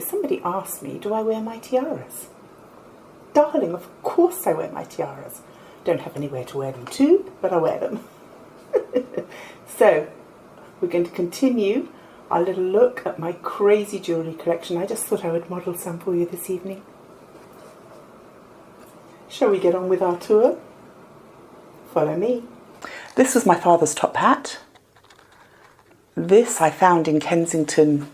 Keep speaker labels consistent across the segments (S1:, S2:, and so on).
S1: So somebody asked me, do I wear my tiaras? Darling, of course I wear my tiaras. Don't have anywhere to wear them to, but I wear them. So we're going to continue our little look at my crazy jewellery collection. I just thought I would model some for you this evening. Shall we get on with our tour? Follow me. This was my father's top hat. This I found in Kensington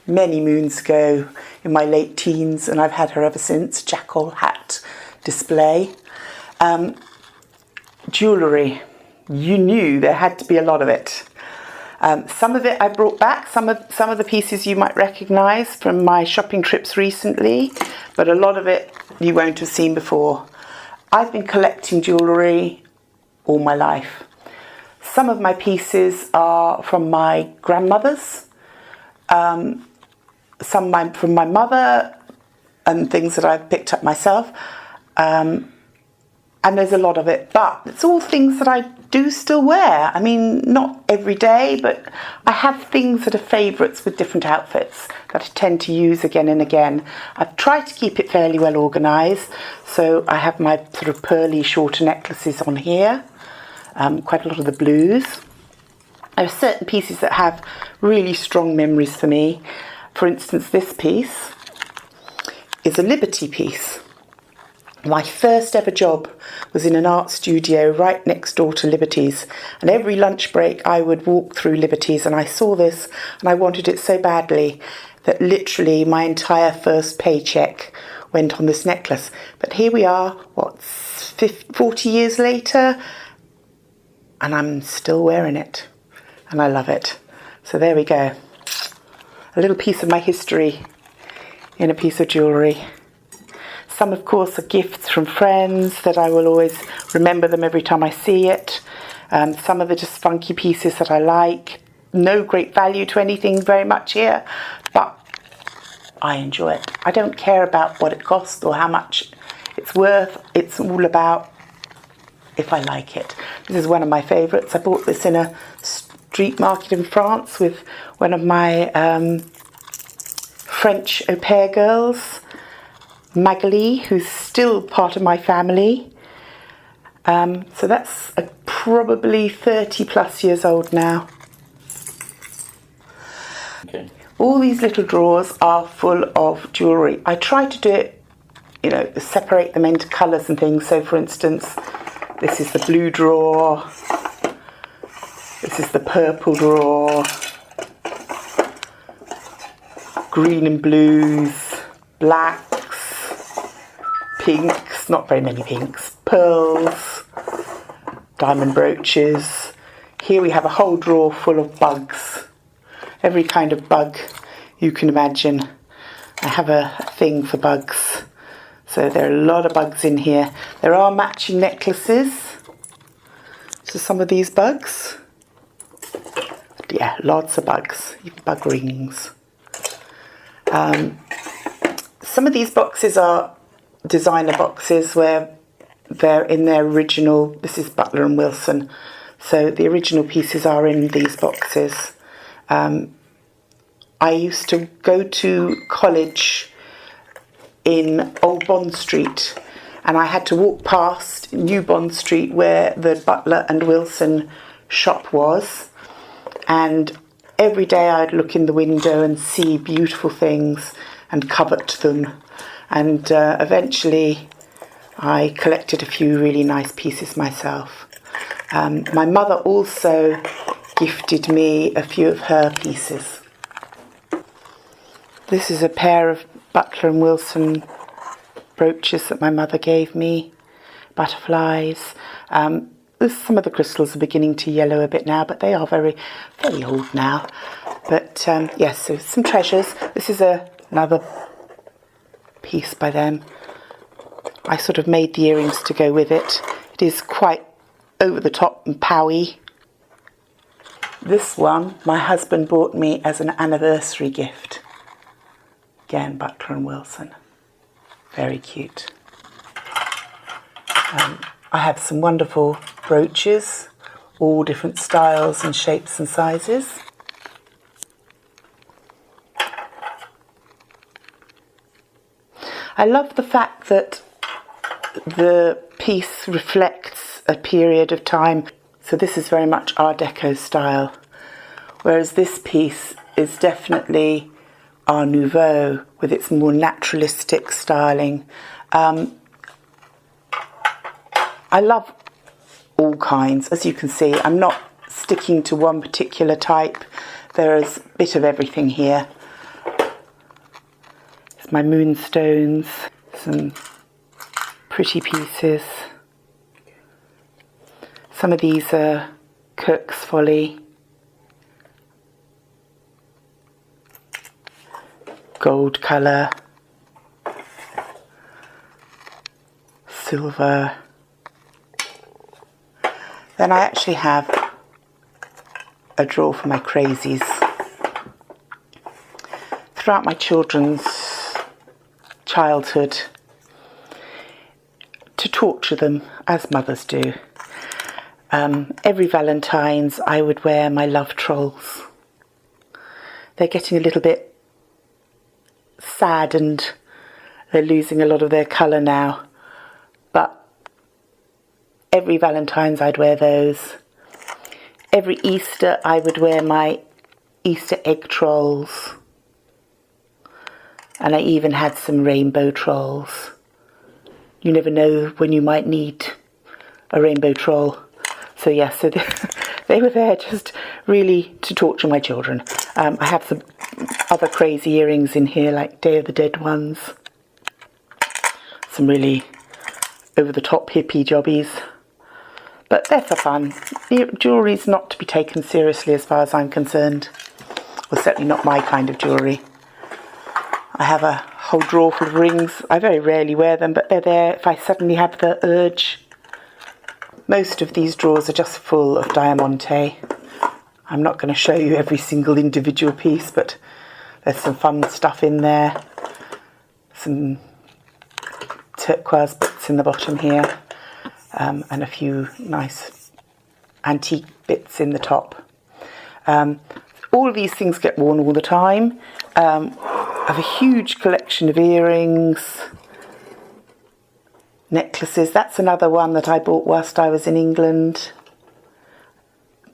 S1: many moons ago in my late teens, and I've had her ever since. Jackal hat display. Jewellery. You knew there had to be a lot of it. Some of it I brought back. Some of the pieces you might recognise from my shopping trips recently, but a lot of it you won't have seen before. I've been collecting jewellery all my life. Some of my pieces are from my grandmother's, some from my mother, and things that I've picked up myself. And there's a lot of it, but it's all things that I do still wear. I mean, not every day, but I have things that are favourites with different outfits that I tend to use again and again. I've tried to keep it fairly well organised, so I have my sort of pearly shorter necklaces on here, quite a lot of the blues. There are certain pieces that have really strong memories for me. For instance, this piece is a Liberty piece. My first ever job was in an art studio right next door to Liberty's, and every lunch break I would walk through Liberty's, and I saw this and I wanted it so badly that literally my entire first paycheck went on this necklace. But here we are, 40 years later, and I'm still wearing it, and I love it. So there we go. A little piece of my history in a piece of jewellery. Some, of course, are gifts from friends that I will always remember them every time I see it. Some of the just funky pieces that I like. No great value to anything very much here, but I enjoy it. I don't care about what it costs or how much it's worth. It's all about if I like it. This is one of my favourites. I bought this in a street market in France with one of my French au pair girls, Magali, who's still part of my family. So that's probably 30 plus years old now. Okay. All these little drawers are full of jewellery. I try to do it, separate them into colours and things. So for instance, this is the blue drawer. This is the purple drawer. Green and blues, blacks, pinks, not very many pinks, pearls, diamond brooches. Here we have a whole drawer full of bugs. Every kind of bug you can imagine. I have a thing for bugs. So there are a lot of bugs in here. There are matching necklaces to some of these bugs. But yeah, lots of bugs, even bug rings. Some of these boxes are designer boxes where they're in their original. This is Butler and Wilson, so the original pieces are in these boxes. I used to go to college in Old Bond Street, and I had to walk past New Bond Street where the Butler and Wilson shop was, and every day I'd look in the window and see beautiful things and covet them. And eventually I collected a few really nice pieces myself. My mother also gifted me a few of her pieces. This is a pair of Butler and Wilson brooches that my mother gave me, butterflies. Some of the crystals are beginning to yellow a bit now, but they are very, very old now. But yes, so some treasures. This is another piece by them. I sort of made the earrings to go with it. It is quite over the top and powy. This one my husband bought me as an anniversary gift. Again, Butler and Wilson. Very cute. I have some wonderful brooches, all different styles and shapes and sizes. I love the fact that the piece reflects a period of time. So this is very much Art Deco style, whereas this piece is definitely Art Nouveau with its more naturalistic styling. I love all kinds. As you can see, I'm not sticking to one particular type. There is a bit of everything here. It's my moonstones, some pretty pieces. Some of these are Kirk's Folly, gold colour, silver. Then I actually have a drawer for my crazies. Throughout my children's childhood, to torture them, as mothers do, every Valentine's I would wear my love trolls. They're getting a little bit sad and they're losing a lot of their colour now, but every Valentine's I'd wear those. Every Easter I would wear my Easter egg trolls, and I even had some rainbow trolls. You never know when you might need a rainbow troll. So yeah, so they were there just really to torture my children. I have some other crazy earrings in here, like Day of the Dead ones. Some really over-the-top hippie jobbies. But they're for fun. Jewellery's not to be taken seriously as far as I'm concerned. Well, certainly not my kind of jewellery. I have a whole drawer full of rings. I very rarely wear them, but they're there if I suddenly have the urge. Most of these drawers are just full of diamante. I'm not going to show you every single individual piece, but there's some fun stuff in there. Some turquoise bits in the bottom here, and a few nice antique bits in the top. All of these things get worn all the time. I have a huge collection of earrings, necklaces. That's another one that I bought whilst I was in England.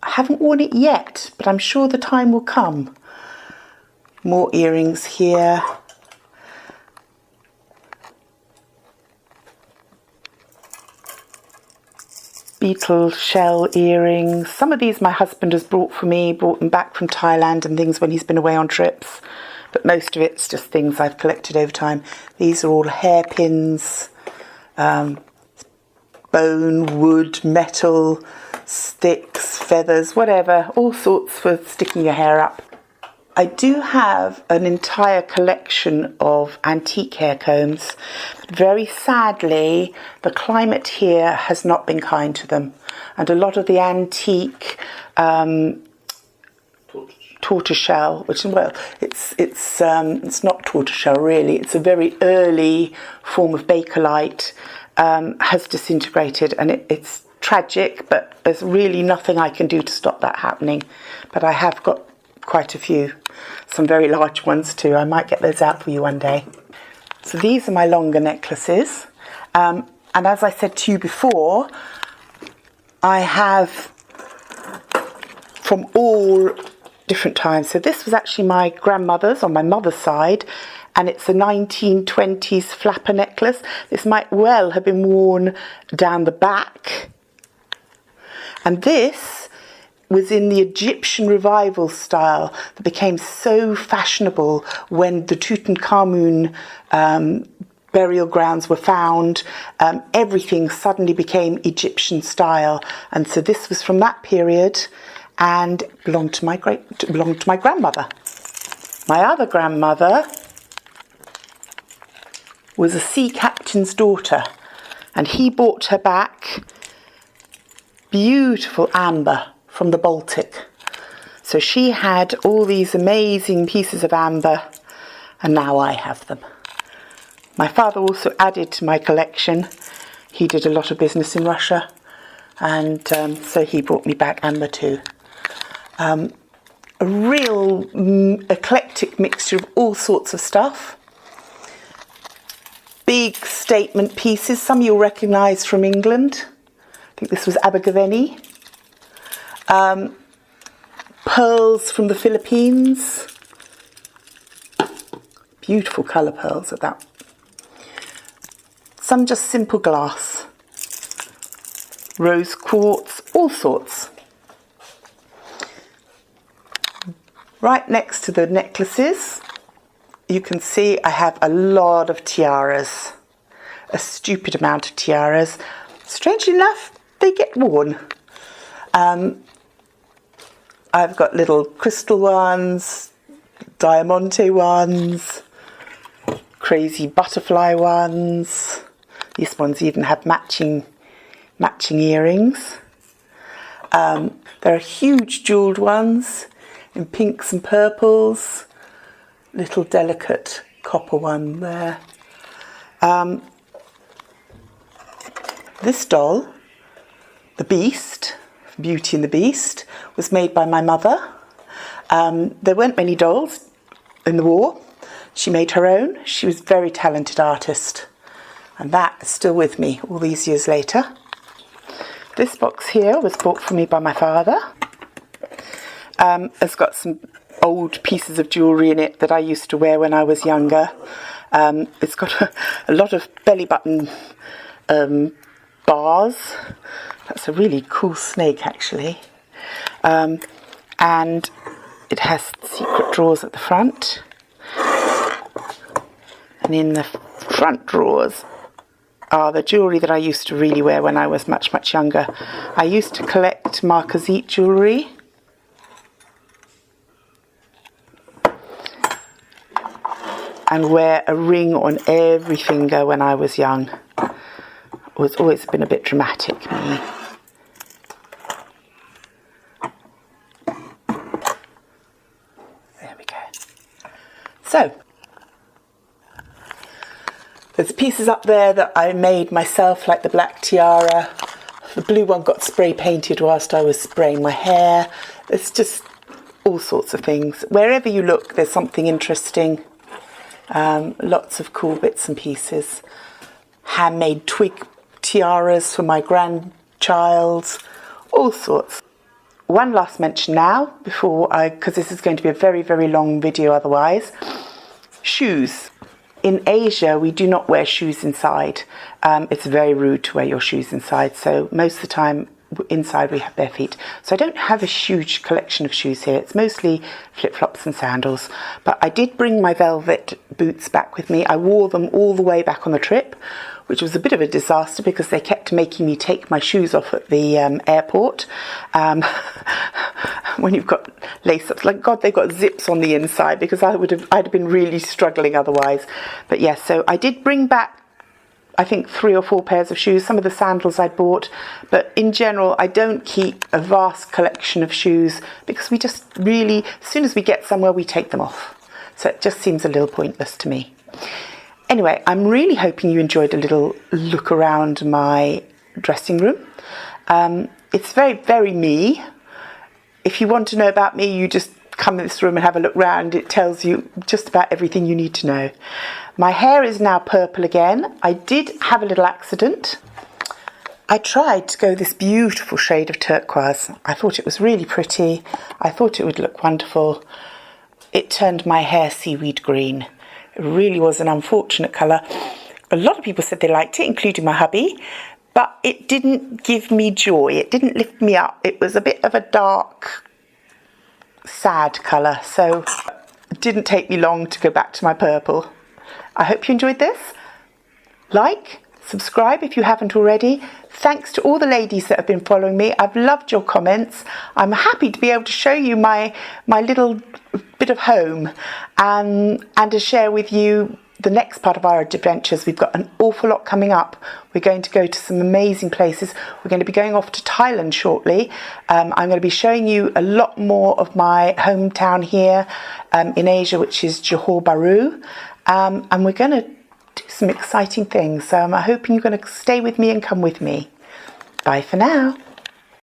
S1: I haven't worn it yet, but I'm sure the time will come. More earrings here. Beetle shell earrings. Some of these my husband has brought for me, brought them back from Thailand and things when he's been away on trips. But most of it's just things I've collected over time. These are all hairpins, bone, wood, metal, sticks, feathers, whatever, all sorts for sticking your hair up. I do have an entire collection of antique hair combs. Very sadly, the climate here has not been kind to them. And a lot of the antique tortoiseshell, which, well, it's not tortoiseshell really, it's a very early form of Bakelite, has disintegrated, and it's tragic, but there's really nothing I can do to stop that happening. But I have got quite a few, some very large ones too. I might get those out for you one day. So these are my longer necklaces, and as I said to you before, I have from all different times. So this was actually my grandmother's on my mother's side, and it's a 1920s flapper necklace. This might well have been worn down the back, and this was in the Egyptian revival style that became so fashionable when the Tutankhamun burial grounds were found. Everything suddenly became Egyptian style, and so this was from that period and belonged to my grandmother. My other grandmother was a sea captain's daughter, and he brought her back beautiful amber from the Baltic. So she had all these amazing pieces of amber, and now I have them. My father also added to my collection. He did a lot of business in Russia, and so he brought me back amber too. A real eclectic mixture of all sorts of stuff. big statement pieces. Some you'll recognise from England. I think this was Abergavenny. Pearls from the Philippines. Beautiful colour pearls at that. Some just simple glass. Rose quartz, all sorts. Right next to the necklaces, you can see I have a lot of tiaras. A stupid amount of tiaras. Strangely enough, they get worn. I've got little crystal ones, diamante ones, crazy butterfly ones. These ones even have matching earrings. There are huge jewelled ones in pinks and purples. Little delicate copper one there. This doll, the Beast, Beauty and the Beast, was made by my mother. There weren't many dolls in the war. She made her own. She was a very talented artist. And that is still with me all these years later. This box here was bought for me by my father. It's got some old pieces of jewellery in it that I used to wear when I was younger. It's got a lot of belly button bars. That's a really cool snake, actually. And it has secret drawers at the front. And in the front drawers are the jewellery that I used to really wear when I was much, much younger. I used to collect marquisite jewellery. And wear a ring on every finger when I was young. It was always been a bit dramatic, me. There we go. So, there's pieces up there that I made myself, like the black tiara. The blue one got spray painted whilst I was spraying my hair. It's just all sorts of things. Wherever you look, there's something interesting. Lots of cool bits and pieces. Handmade twig tiaras for my grandchild. All sorts. One last mention now, because this is going to be a very, very long video otherwise. Shoes. In Asia, we do not wear shoes inside. It's very rude to wear your shoes inside, so most of the time inside we have bare feet. So I don't have a huge collection of shoes here. It's mostly flip-flops and sandals. But I did bring my velvet boots back with me. I wore them all the way back on the trip, which was a bit of a disaster because they kept making me take my shoes off at the airport. When you've got lace-ups, like God, they've got zips on the inside because I'd have been really struggling otherwise. But yes, so I did bring back, I think, 3 or 4 pairs of shoes, some of the sandals I'd bought, but in general I don't keep a vast collection of shoes because we just really, as soon as we get somewhere, we take them off. So it just seems a little pointless to me. Anyway, I'm really hoping you enjoyed a little look around my dressing room. It's very, very me. If you want to know about me, you just come in this room and have a look round. It tells you just about everything you need to know. My hair is now purple again. I did have a little accident. I tried to go this beautiful shade of turquoise. I thought it was really pretty. I thought it would look wonderful. It turned my hair seaweed green. It really was an unfortunate colour. A lot of people said they liked it, including my hubby, but it didn't give me joy. It didn't lift me up. It was a bit of a dark, sad colour, so it didn't take me long to go back to my purple. I hope you enjoyed this. Like, subscribe if you haven't already. Thanks to all the ladies that have been following me. I've loved your comments. I'm happy to be able to show you my little bit of home and to share with you the next part of our adventures. We've got an awful lot coming up. We're going to go to some amazing places. We're going to be going off to Thailand shortly. I'm going to be showing you a lot more of my hometown here in Asia, which is Johor Bahru. And we're going to do some exciting things. So I'm hoping you're going to stay with me and come with me. Bye for now.